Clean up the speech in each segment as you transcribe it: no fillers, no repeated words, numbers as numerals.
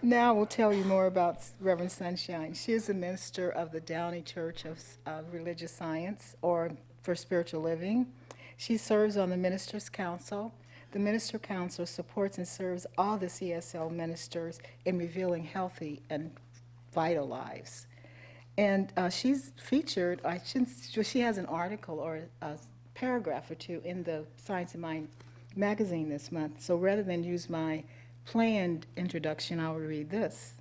Now we'll tell you more about Reverend Sunshine. She is a minister of the Downey Church of Religious Science, or for Spiritual Living. She serves on the Ministers' Council. The Minister Council supports and serves all the CSL ministers in revealing healthy and vital lives. And she's featured, she has an article or a paragraph or two in the Science of Mind magazine this month. So rather than use my planned introduction, I will read this.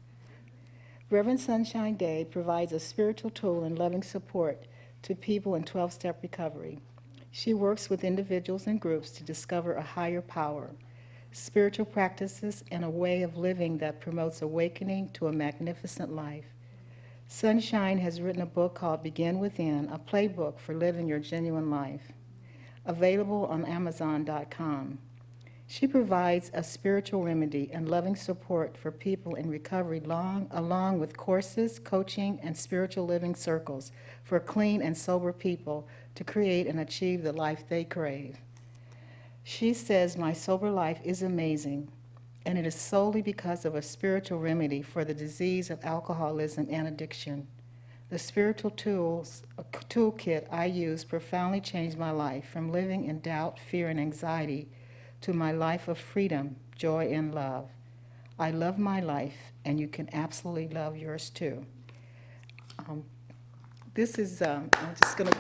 Reverend Sunshine Daye provides a spiritual tool and loving support to people in 12-step recovery. She works with individuals and groups to discover a higher power, spiritual practices, and a way of living that promotes awakening to a magnificent life. Sunshine has written a book called Begin Within, a playbook for living your genuine life, available on Amazon.com. She provides a spiritual remedy and loving support for people in recovery along with courses, coaching, and spiritual living circles for clean and sober people to create and achieve the life they crave. She says, "My sober life is amazing, and it is solely because of a spiritual remedy for the disease of alcoholism and addiction. The spiritual toolkit I use profoundly changed my life from living in doubt, fear, and anxiety to my life of freedom, joy, and love. I love my life, and you can absolutely love yours too." This is, I'm just going to,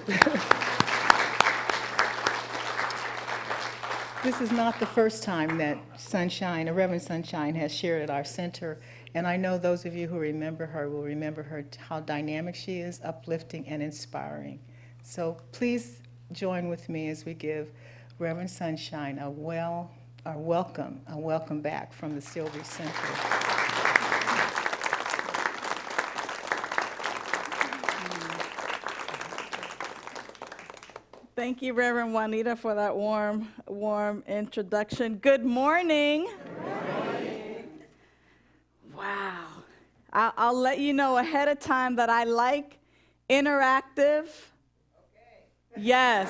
this is not the first time that Sunshine, or Reverend Sunshine, has shared at our center. And I know those of you who remember her will remember her, how dynamic she is, uplifting and inspiring. So please join with me as we give Reverend Sunshine a welcome back from the Silvery Center. Thank you, Reverend Juanita, for that warm introduction. Good morning. Good morning. Wow. I'll let you know ahead of time that I like interactive. Okay. Yes.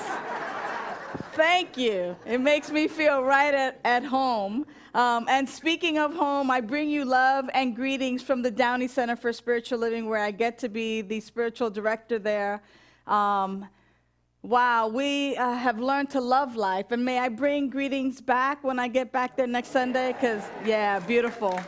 Thank you. It makes me feel right at home. And speaking of home, I bring you love and greetings from the Downey Center for Spiritual Living, where I get to be the spiritual director there. Wow, we have learned to love life. And may I bring greetings back when I get back there next Sunday? Because, yeah, beautiful.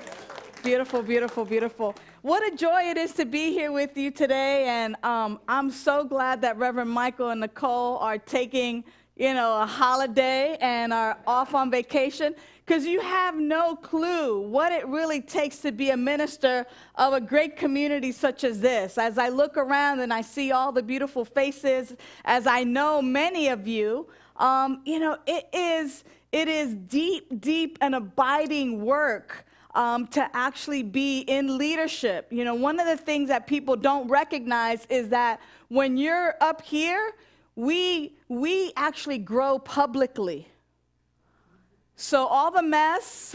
Beautiful, beautiful, beautiful. What a joy it is to be here with you today. And I'm so glad that Reverend Michael and Nicole are taking, a holiday and are off on vacation, because you have no clue what it really takes to be a minister of a great community such as this. As I look around and I see all the beautiful faces, as I know many of you, it is deep, deep and abiding work to actually be in leadership. One of the things that people don't recognize is that when you're up here, we actually grow publicly. So all the mess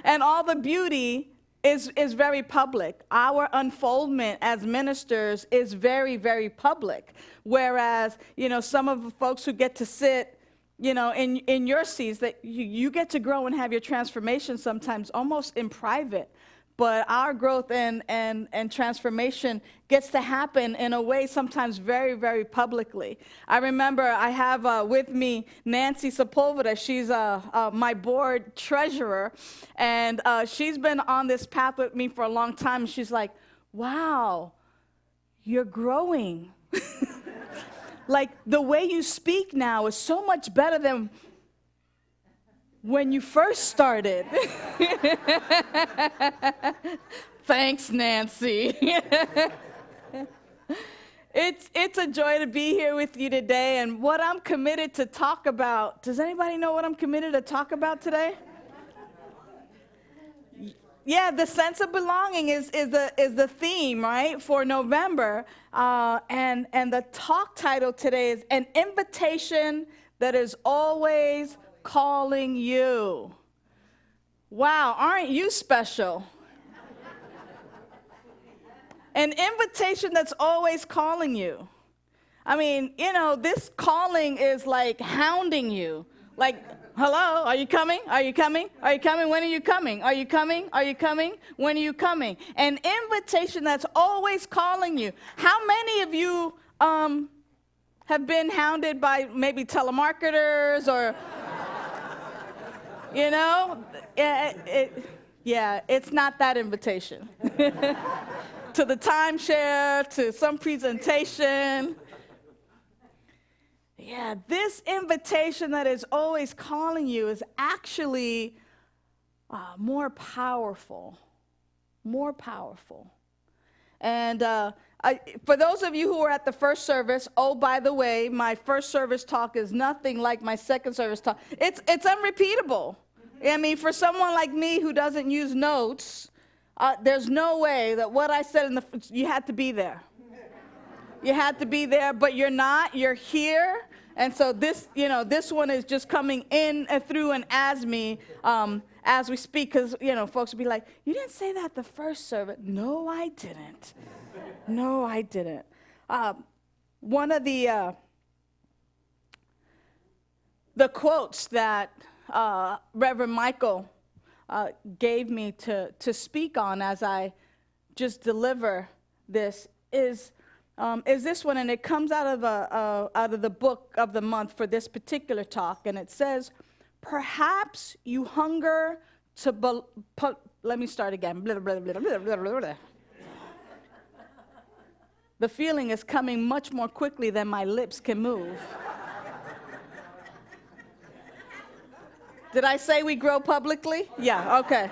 and all the beauty is very public. Our unfoldment as ministers is very, very public. Whereas, some of the folks who get to sit, in your seats, that you get to grow and have your transformation sometimes almost in private. But our growth and transformation gets to happen in a way sometimes very, very publicly. I remember I have with me Nancy Sepulveda. She's my board treasurer, and she's been on this path with me for a long time. She's like, "Wow, you're growing." Like, the way you speak now is so much better than when you first started. Thanks, Nancy. It's a joy to be here with you today, and what I'm committed to talk about. Does anybody know what I'm committed to talk about today? Yeah, the sense of belonging is the theme, right, for November. And the talk title today is An Invitation That Is Always Calling You. Wow, aren't you special? An invitation that's always calling you. I mean, this calling is like hounding you. Like, hello, are you coming? Are you coming? Are you coming? When are you coming? Are you coming? Are you coming? When are you coming? An invitation that's always calling you. How many of you have been hounded by maybe telemarketers or, you know? It's not that invitation. To the timeshare, to some presentation. Yeah, this invitation that is always calling you is actually more powerful. More powerful. And for those of you who were at the first service, oh, by the way, my first service talk is nothing like my second service talk. It's unrepeatable. I mean, for someone like me who doesn't use notes, there's no way that what I said you had to be there. You had to be there, but you're not. You're here. And so this one is just coming in and through and as me as we speak, because, folks will be like, you didn't say that the first service. No, I didn't. No, I didn't. One of the quotes that Reverend Michael gave me to speak on as I just deliver this is this one, and it comes out of the book of the month for this particular talk, and it says, perhaps you hunger to, let me start again. Blah, blah, blah, blah, blah, blah, blah. The feeling is coming much more quickly than my lips can move. Did I say we grow publicly? Yeah, okay.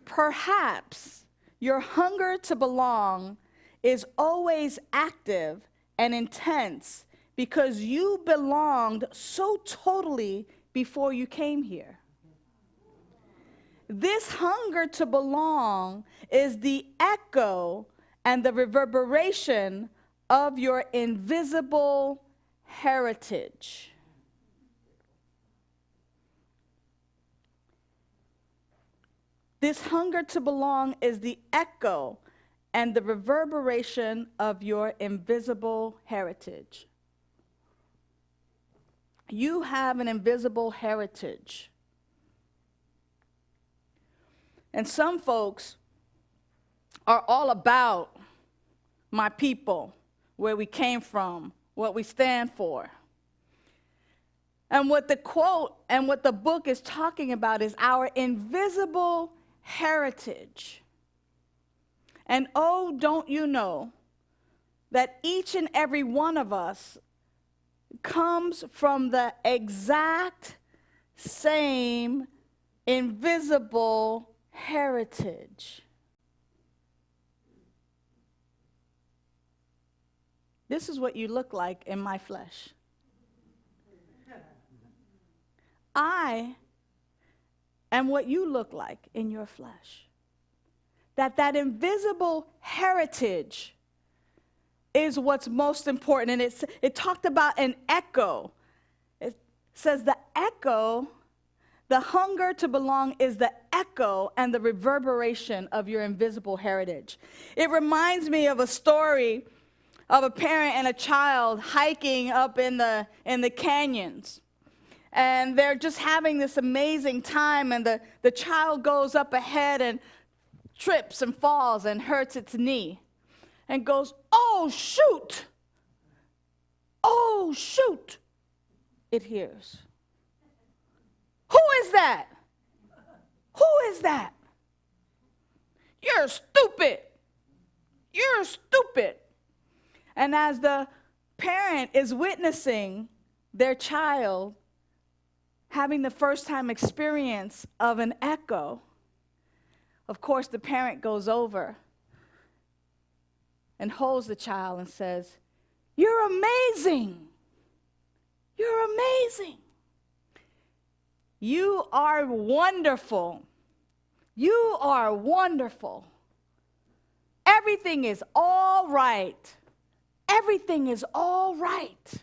Perhaps your hunger to belong is always active and intense because you belonged so totally before you came here. This hunger to belong is the echo and the reverberation of your invisible heritage. This hunger to belong is the echo and the reverberation of your invisible heritage. You have an invisible heritage. And some folks are all about my people, where we came from, what we stand for. And what the quote and what the book is talking about is our invisible heritage. And oh, don't you know that each and every one of us comes from the exact same invisible heritage. This is what you look like in my flesh. I am what you look like in your flesh. That invisible heritage is what's most important. And it talked about an echo. It says the echo, the hunger to belong is the echo and the reverberation of your invisible heritage. It reminds me of a story of a parent and a child hiking up in the canyons. And they're just having this amazing time, and the child goes up ahead and trips and falls and hurts its knee and goes, oh, shoot. Oh, shoot. It hears. Who is that? Who is that? You're stupid. You're stupid. And as the parent is witnessing their child having the first time experience of an echo, of course, the parent goes over and holds the child and says, you're amazing. You're amazing. You are wonderful. You are wonderful. Everything is all right. Everything is all right.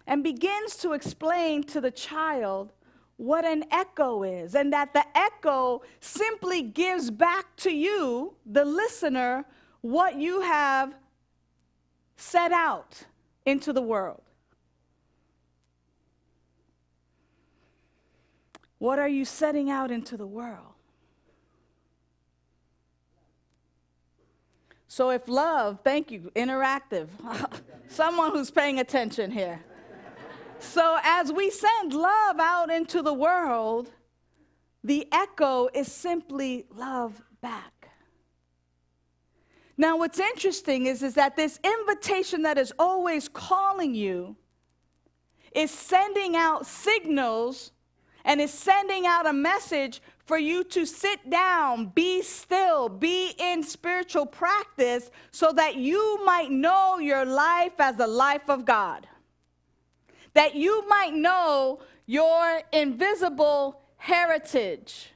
And begins to explain to the child what an echo is, and that the echo simply gives back to you, the listener, what you have set out into the world. What are you setting out into the world? So if love, thank you, interactive, someone who's paying attention here. So as we send love out into the world, the echo is simply love back. Now what's interesting is that this invitation that is always calling you is sending out signals and is sending out a message for you to sit down, be still, be in spiritual practice so that you might know your life as the life of God. That you might know your invisible heritage.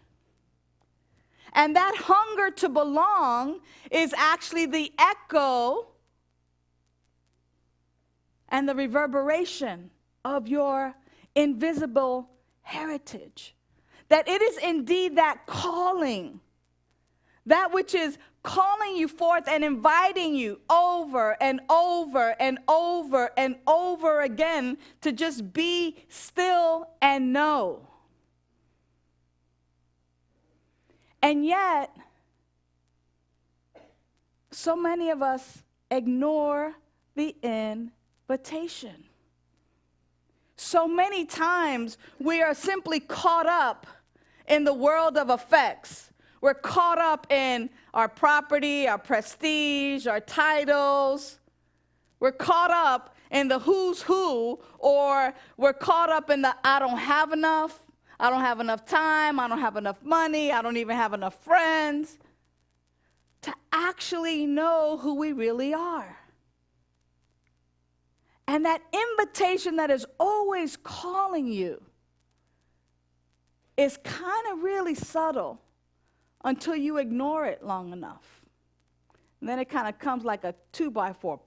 And that hunger to belong is actually the echo and the reverberation of your invisible heritage. That it is indeed that calling, that which is calling you forth and inviting you over and over and over and over again to just be still and know. And yet, so many of us ignore the invitation. So many times we are simply caught up in the world of effects. We're caught up in our property, our prestige, our titles. We're caught up in the who's who, or we're caught up in the I don't have enough time, I don't have enough money, I don't even have enough friends to actually know who we really are. And that invitation that is always calling you is kind of really subtle until you ignore it long enough. And then it kind of comes like a 2x4.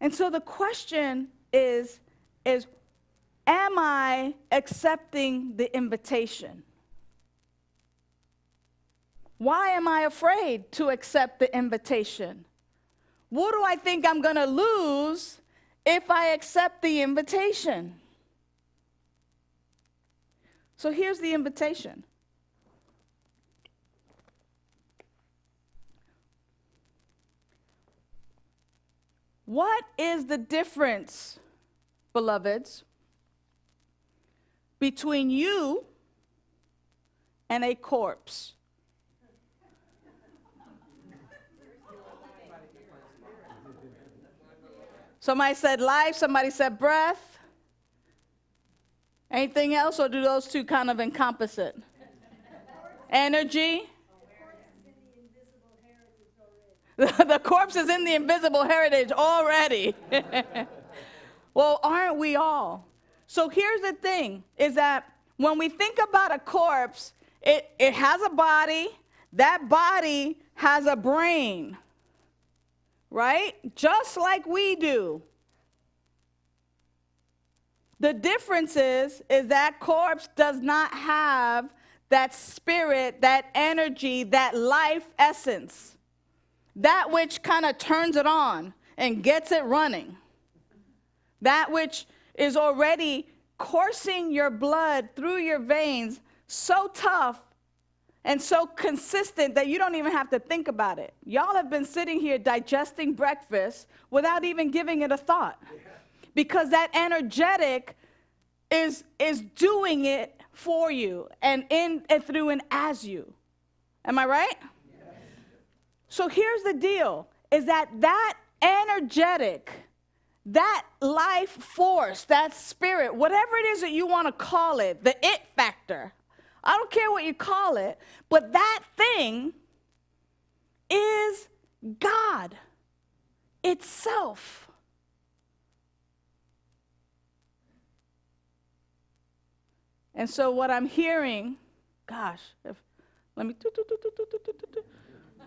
And so the question is, am I accepting the invitation? Why am I afraid to accept the invitation? What do I think I'm going to lose if I accept the invitation? So here's the invitation. What is the difference, beloveds, between you and a corpse? Somebody said life, somebody said breath. Anything else, or do those two kind of encompass it? Energy. The corpse is in the invisible heritage already. Well, aren't we all? So here's the thing, is that when we think about a corpse, it has a body. That body has a brain. Right? Just like we do. The difference is that corpse does not have that spirit, that energy, that life essence. That which kind of turns it on and gets it running. That which is already coursing your blood through your veins so tough and so consistent that you don't even have to think about it. Y'all have been sitting here digesting breakfast without even giving it a thought. Because that energetic is doing it for you and in and through and as you. Am I right? Yes. So here's the deal, is that energetic, that life force, that spirit, whatever it is that you want to call it, the it factor, I don't care what you call it, but that thing is God itself. And so what I'm hearing,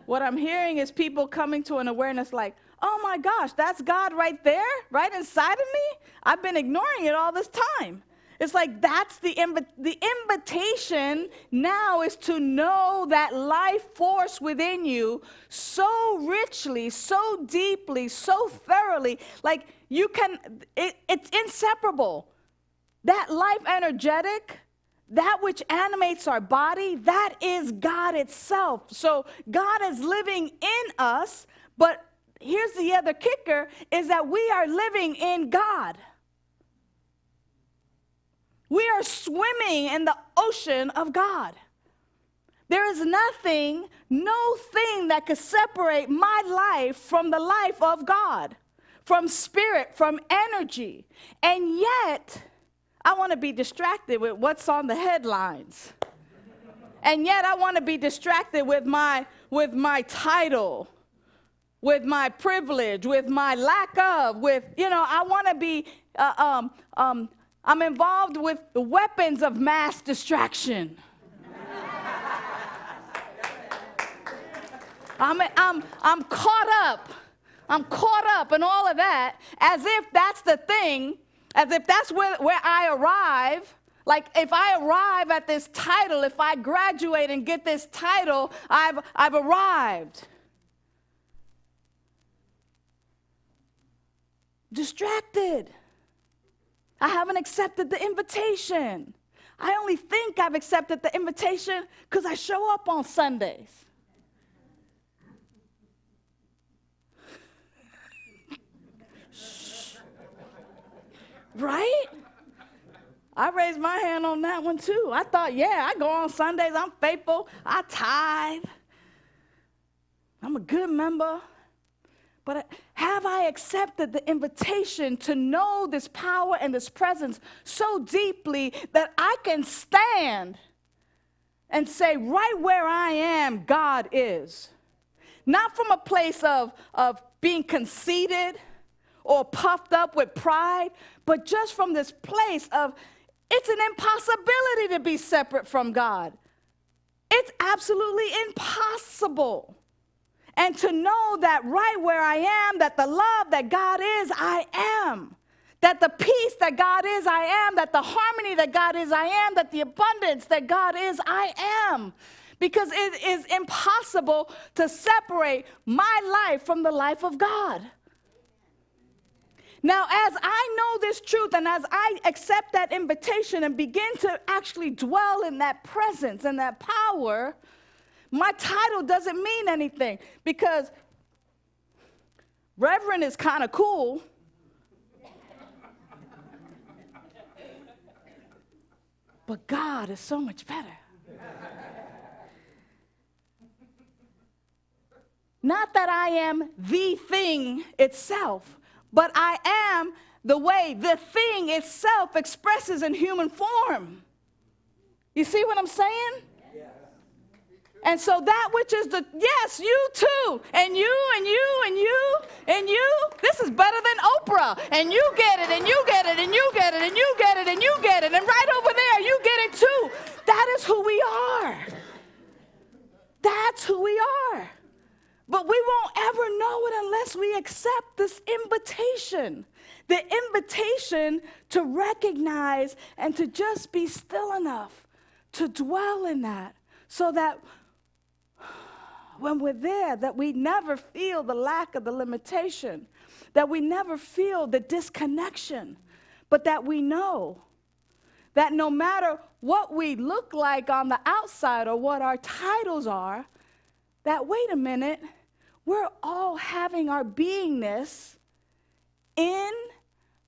what I'm hearing is people coming to an awareness like, oh my gosh, that's God right there, right inside of me? I've been ignoring it all this time. It's like that's the invitation now is to know that life force within you so richly, so deeply, so thoroughly. Like it's inseparable. That life energetic, that which animates our body, that is God itself. So God is living in us, but here's the other kicker, is that we are living in God. We are swimming in the ocean of God. There is nothing, no thing that could separate my life from the life of God, from spirit, from energy. And yet, I want to be distracted with what's on the headlines. And yet, I want to be distracted with my title, with my privilege, with my lack of, I want to be, I'm involved with the weapons of mass distraction. I'm caught up. I'm caught up in all of that as if that's the thing, as if that's where I arrive. Like if I arrive at this title, if I graduate and get this title, I've arrived. Distracted. I haven't accepted the invitation. I only think I've accepted the invitation because I show up on Sundays. Right? I raised my hand on that one too. I thought, yeah, I go on Sundays, I'm faithful, I tithe, I'm a good member. But have I accepted the invitation to know this power and this presence so deeply that I can stand and say, right where I am, God is? Not from a place of being conceited or puffed up with pride, but just from this place of it's an impossibility to be separate from God. It's absolutely impossible. And to know that right where I am, that the love that God is, I am. That the peace that God is, I am. That the harmony that God is, I am. That the abundance that God is, I am. Because it is impossible to separate my life from the life of God. Now, as I know this truth and as I accept that invitation and begin to actually dwell in that presence and that power, my title doesn't mean anything because Reverend is kind of cool. But God is so much better. Not that I am the thing itself, but I am the way the thing itself expresses in human form. You see what I'm saying? And so that which is yes, you too, and you, and you, and you, and you, this is better than Oprah, and you get it, and you get it, and you get it, and you get it, and you get it, and right over there, you get it too. That is who we are. That's who we are. But we won't ever know it unless we accept this invitation. The invitation to recognize and to just be still enough to dwell in that so that when we're there, that we never feel the lack of the limitation, that we never feel the disconnection, but that we know that no matter what we look like on the outside or what our titles are, that wait a minute, we're all having our beingness in,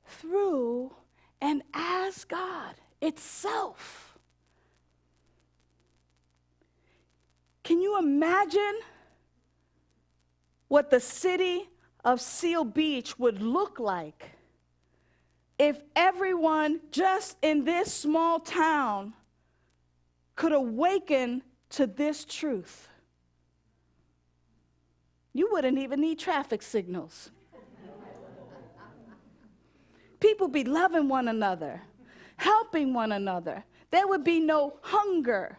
through, and as God itself. Can you imagine what the city of Seal Beach would look like if everyone just in this small town could awaken to this truth? You wouldn't even need traffic signals. People be loving one another, helping one another. There would be no hunger.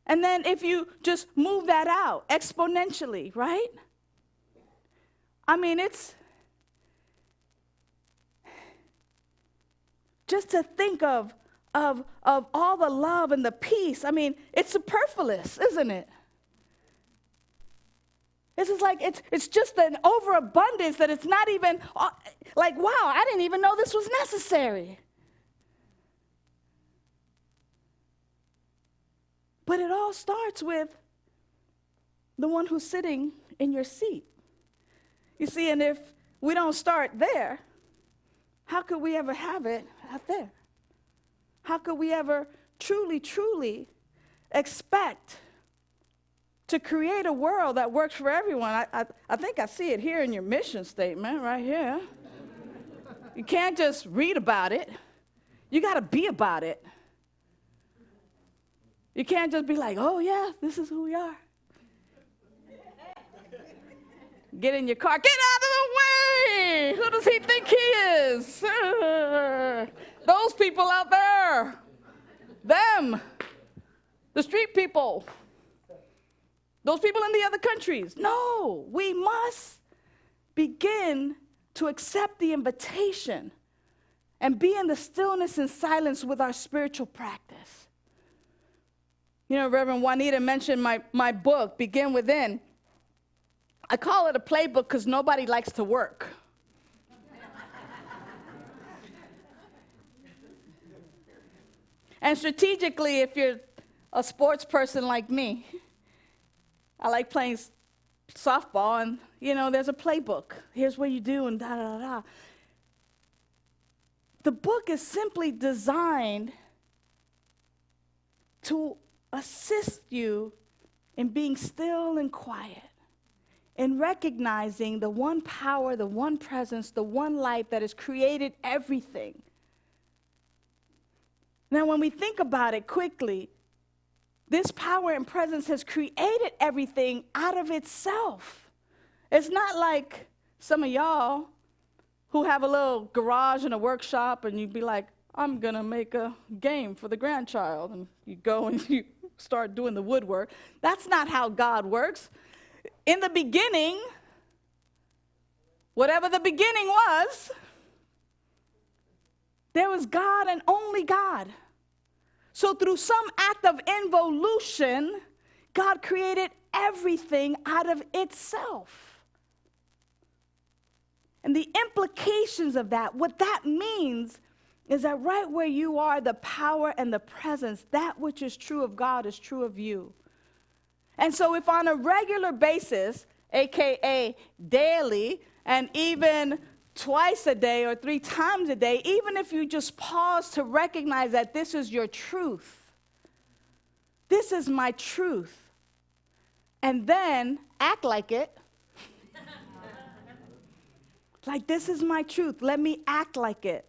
And then if you just move that out exponentially, right? I mean, Just to think of all the love and the peace. I mean, it's superfluous, isn't it? This is like, it's just an overabundance that it's not even, like, wow, I didn't even know this was necessary. But it all starts with the one who's sitting in your seat. You see, and if we don't start there, how could we ever have it out there? How could we ever truly, truly expect to create a world that works for everyone? I think I see it here in your mission statement right here. You can't just read about it. You got to be about it. You can't just be like, oh, yeah, this is who we are. Get in your car. Get out of the way. Who does he think he is? Those people out there. Them. The street people. Those people in the other countries. No, we must begin to accept the invitation and be in the stillness and silence with our spiritual practice. You know, Reverend Juanita mentioned my book, Begin Within. I call it a playbook because nobody likes to work. And strategically, if you're a sports person like me, I like playing softball, and, you know, there's a playbook. Here's what you do, and da-da-da-da. The book is simply designed to assist you in being still and quiet, in recognizing the one power, the one presence, the one light that has created everything. Now, when we think about it quickly, this power and presence has created everything out of itself. It's not like some of y'all who have a little garage and a workshop, and you'd be like, I'm going to make a game for the grandchild. And you go and you start doing the woodwork. That's not how God works. In the beginning, whatever the beginning was, there was God and only God. So through some act of involution, God created everything out of itself. And the implications of that, what that means is that right where you are, the power and the presence, that which is true of God is true of you. And so if on a regular basis, AKA daily, and even twice a day or 3 times a day, even if you just pause to recognize that this is your truth, this is my truth, and then act like it, like this is my truth, let me act like it.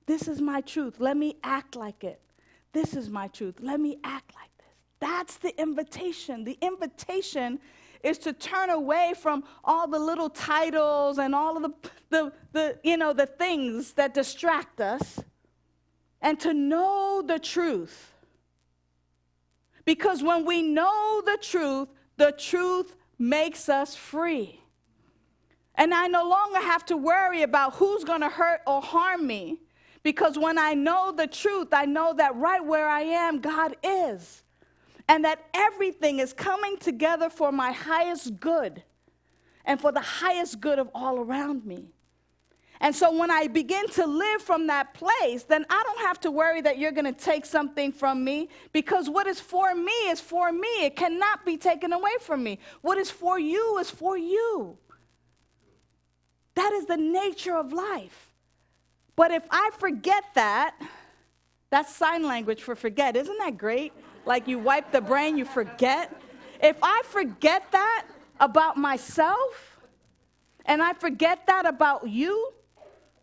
This is my truth, let me act like it. This is my truth, let me act like this. That's the invitation. The invitation is to turn away from all the little titles and all of the things that distract us, and to know the truth. Because when we know the truth makes us free. And I no longer have to worry about who's going to hurt or harm me, because when I know the truth, I know that right where I am, God is. And that everything is coming together for my highest good and for the highest good of all around me. And so when I begin to live from that place, then I don't have to worry that you're going to take something from me, because what is for me is for me. It cannot be taken away from me. What is for you is for you. That is the nature of life. But if I forget that, that's sign language for forget. Isn't that great? Like you wipe the brain, you forget. If I forget that about myself, and I forget that about you,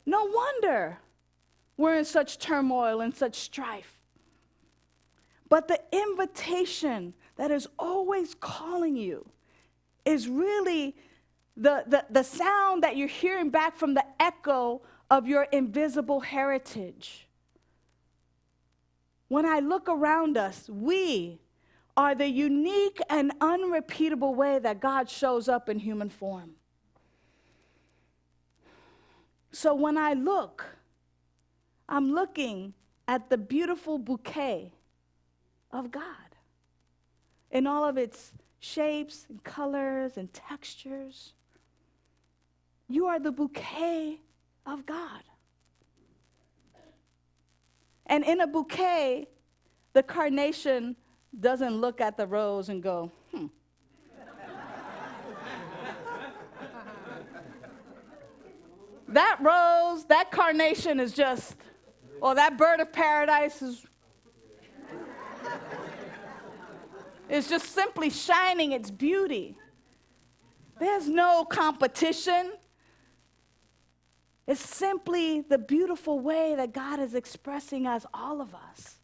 no wonder we're in such turmoil and such strife. But the invitation that is always calling you is really the sound that you're hearing back from the echo of your invisible heritage. When I look around us, we are the unique and unrepeatable way that God shows up in human form. So when I look, I'm looking at the beautiful bouquet of God in all of its shapes and colors and textures. You are the bouquet of God. And in a bouquet, the carnation doesn't look at the rose and go, That rose, that carnation is just, or that bird of paradise is just simply shining its beauty. There's no competition. It's simply the beautiful way that God is expressing as all of us,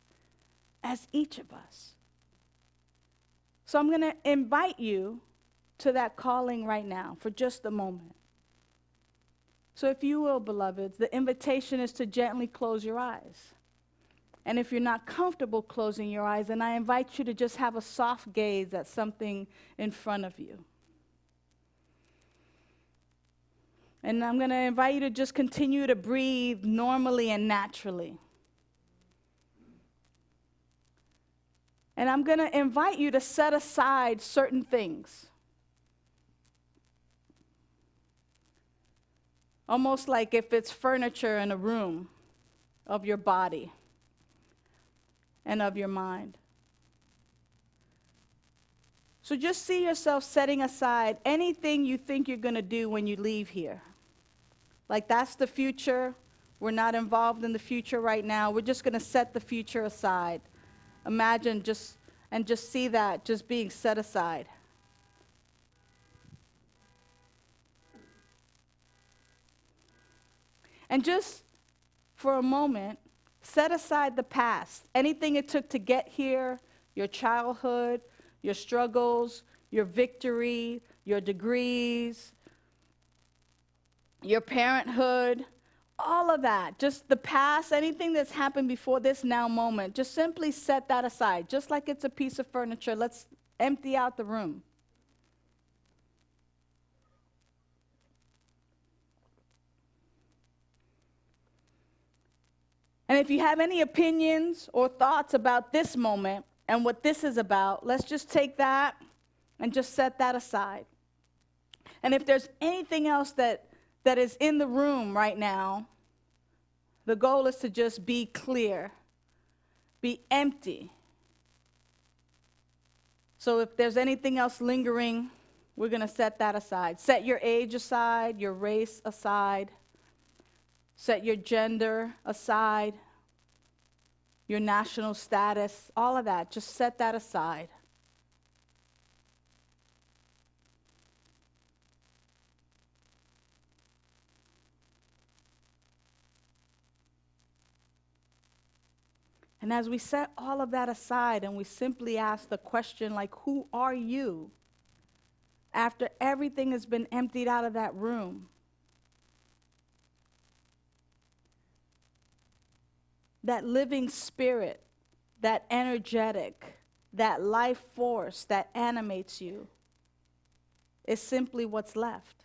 as each of us. So I'm going to invite you to that calling right now for just a moment. So if you will, beloveds, the invitation is to gently close your eyes. And if you're not comfortable closing your eyes, then I invite you to just have a soft gaze at something in front of you. And I'm going to invite you to just continue to breathe normally and naturally. And I'm going to invite you to set aside certain things. Almost like if it's furniture in a room of your body and of your mind. So just see yourself setting aside anything you think you're going to do when you leave here. Like that's the future. We're not involved in the future right now. We're just going to set the future aside. Imagine just see that just being set aside. And just for a moment, set aside the past. Anything it took to get here, your childhood, your struggles, your victory, your degrees, your parenthood, all of that. Just the past, anything that's happened before this now moment, just simply set that aside. Just like it's a piece of furniture, let's empty out the room. And if you have any opinions or thoughts about this moment and what this is about, let's just take that and just set that aside. And if there's anything else that is in the room right now, the goal is to just be clear, be empty. So if there's anything else lingering, we're going to set that aside. Set your age aside, your race aside. Set your gender aside, your national status, all of that. Just set that aside. And as we set all of that aside and we simply ask the question like, who are you? After everything has been emptied out of that room, that living spirit, that energetic, that life force that animates you is simply what's left.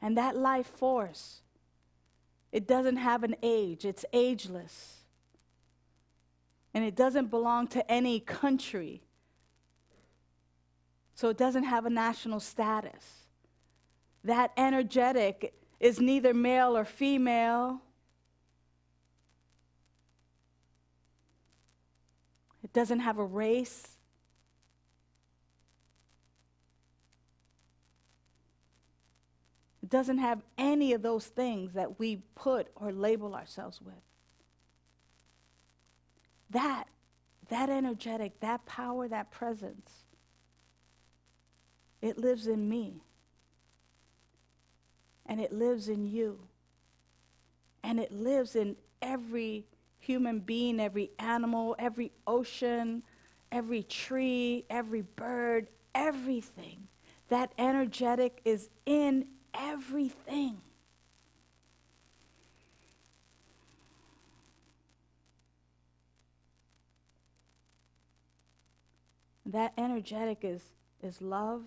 And that life force, it doesn't have an age, it's ageless. And it doesn't belong to any country. So it doesn't have a national status. That energetic is neither male or female. It doesn't have a race. It doesn't have any of those things that we put or label ourselves with. That energetic, that power, that presence, it lives in me. And it lives in you. And it lives in every human being, every animal, every ocean, every tree, every bird, everything. That energetic is in everything. That energetic is love.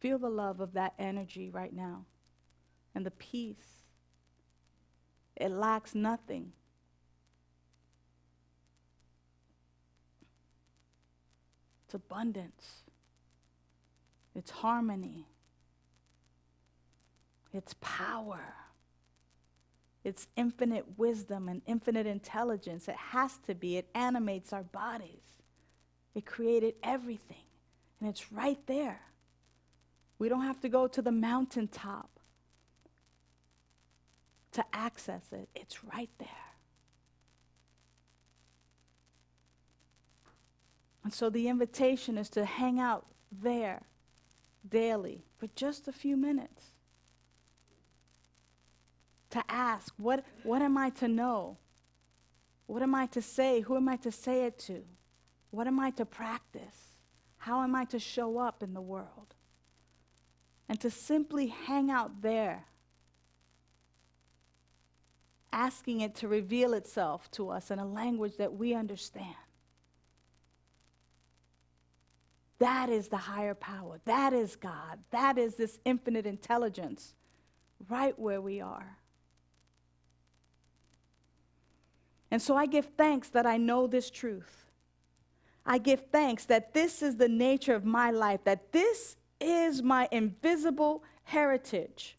Feel the love of that energy right now and the peace. It lacks nothing. It's abundance. It's harmony. It's power. It's infinite wisdom and infinite intelligence. It has to be. It animates our bodies. It created everything. And it's right there. We don't have to go to the mountaintop to access it. It's right there. And so the invitation is to hang out there daily for just a few minutes. To ask, what am I to know? What am I to say? Who am I to say it to? What am I to practice? How am I to show up in the world? And to simply hang out there, asking it to reveal itself to us in a language that we understand. That is the higher power. That is God. That is this infinite intelligence right where we are. And so I give thanks that I know this truth. I give thanks that this is the nature of my life, that this is my invisible heritage.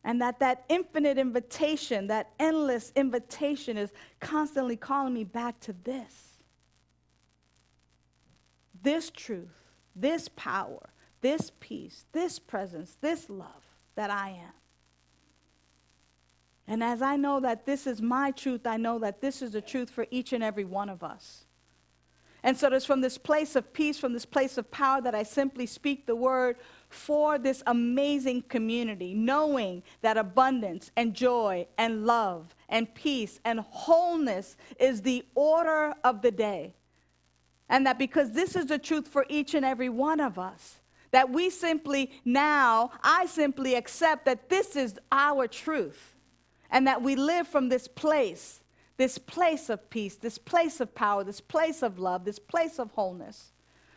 And that infinite invitation, that endless invitation is constantly calling me back to this. This truth, this power, this peace, this presence, this love that I am. And as I know that this is my truth, I know that this is the truth for each and every one of us. And so it's from this place of peace, from this place of power, that I simply speak the word for this amazing community, knowing that abundance and joy and love and peace and wholeness is the order of the day. And that because this is the truth for each and every one of us, that we simply now, I simply accept that this is our truth. And that we live from this place of peace, this place of power, this place of love, this place of wholeness,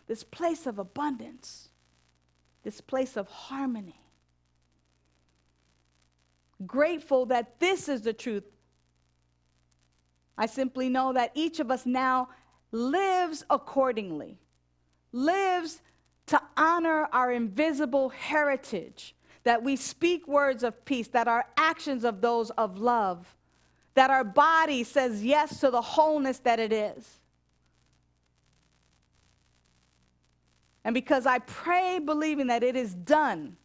this place of abundance, this place of harmony. Grateful that this is the truth. I simply know that each of us now lives accordingly, lives to honor our invisible heritage, that we speak words of peace, that our actions of those of love, that our body says yes to the wholeness that it is. And because I pray believing that it is done,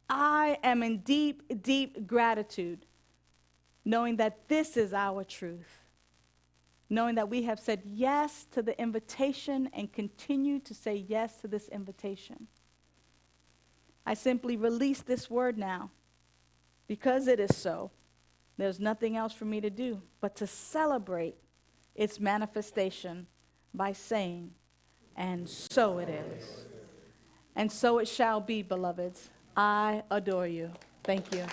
I am in deep, deep gratitude, knowing that this is our truth, knowing that we have said yes to the invitation and continue to say yes to this invitation. I simply release this word now. Because it is so, there's nothing else for me to do but to celebrate its manifestation by saying, and so it is. And so it shall be, beloveds. I adore you. Thank you.